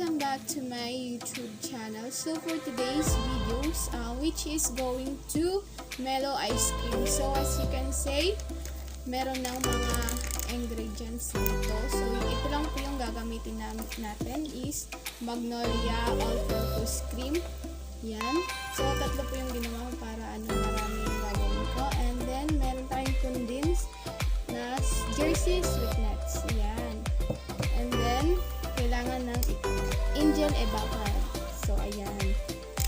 welcome back to my YouTube channel. So for today's videos, which is going to Milo Ice Cream. So as you can see, meron ng mga ingredients dito. So ito lang po yung gagamitin natin is Magnolia All-Purpose Cream. Yan. So tatlo po yung ginawa ko para marami yung gagawin ko. And then meron tayong condensed na jersey sweet nuts. Yan. And then kailangan ng angel evaporate. So ayan.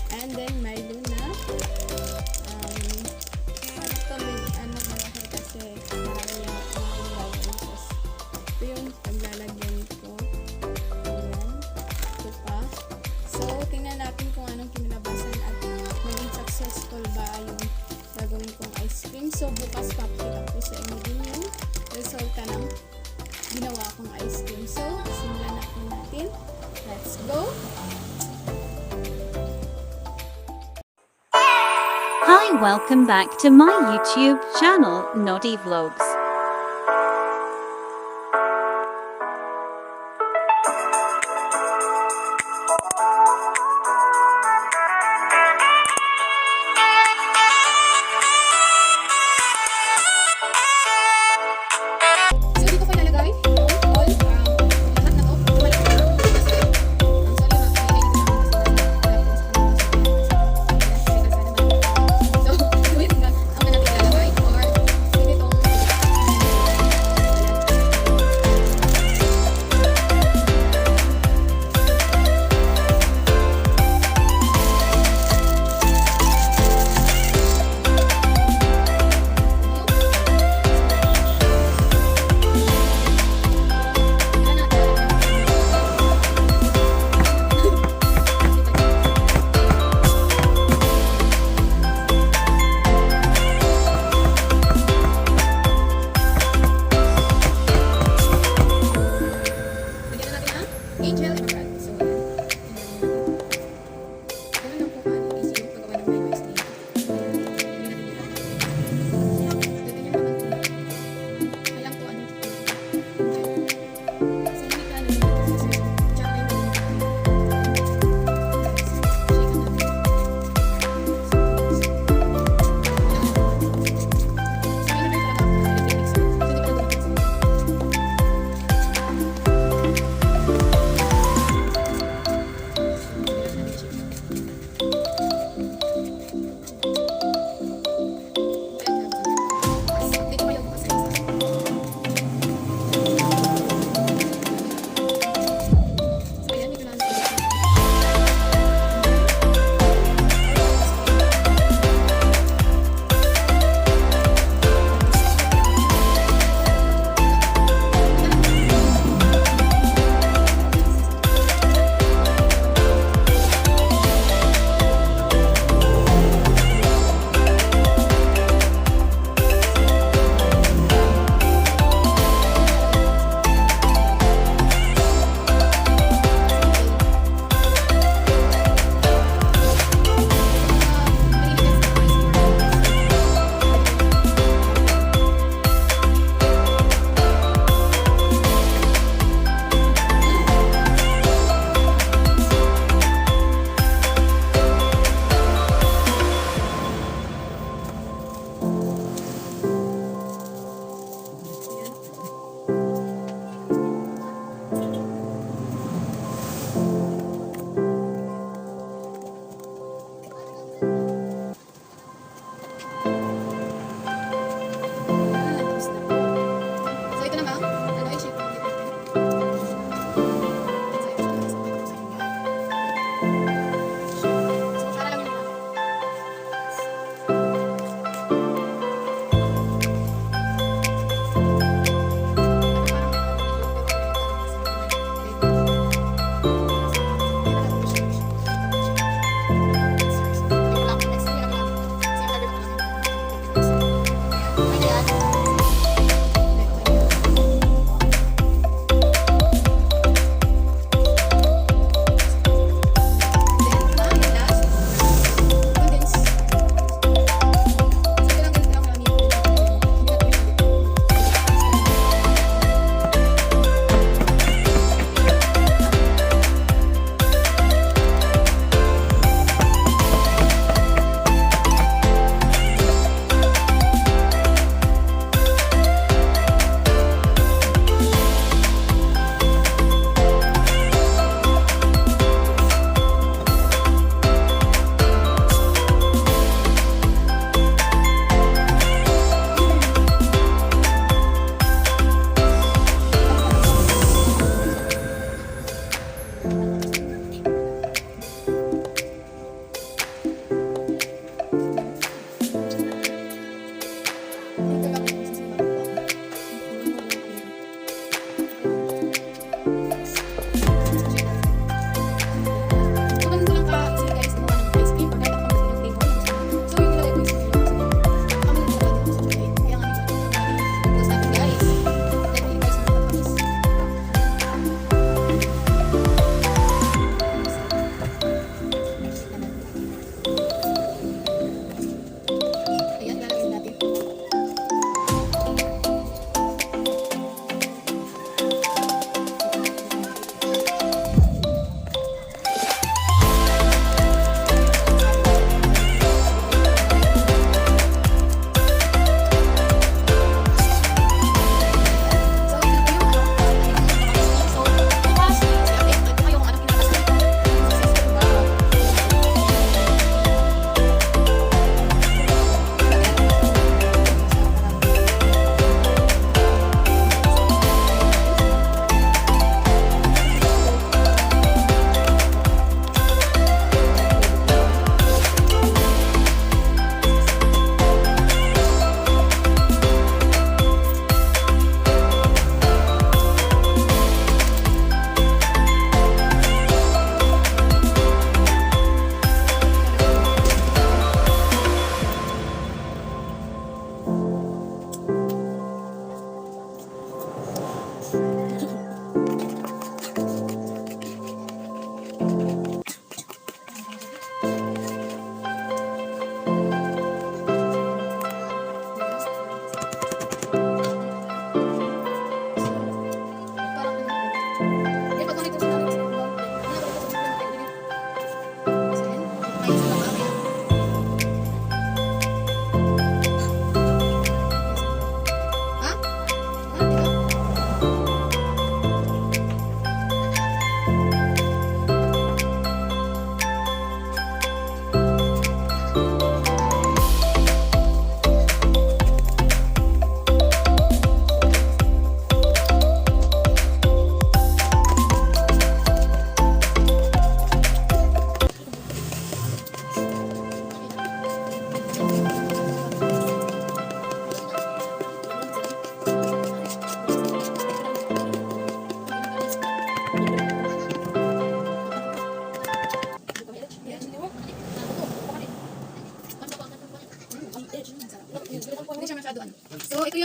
And then Milo na kasi marami yung gagawin ko. Ito yung paglalagyan ko. Ayan. Ito pa. So tingnan natin kung anong kinalabasan at maging successful ba yung gagawin kong ice cream. So bukas papakita ko sa inyo din yung resulta ng ginawa kong ice cream. So simulan natin. Let's go! Hi, welcome back to my YouTube channel, Noddy Vlogs. So dito ko ilalagay all lahat na to. Angel evaporate. So, ganun lang po paano easy yung paggawa ng Milo Ice Cream. Walang po ano. So, hindi ka tsaka yung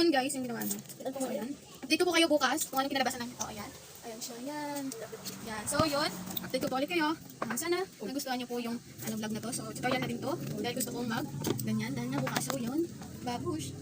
yun guys, yung ginawa niya. So, ayan. Update ko po kayo bukas kung anong kinalabasan namin. Oh, ayan. Ayan siya, ayan. Yan. So, yun. Update ko po ulit kayo. Sana nagustuhan niyo po yung vlog na to. So, tutorial na din to. Dahil gusto kong ganyan. Dahil nga bukas. So, yun. Babush.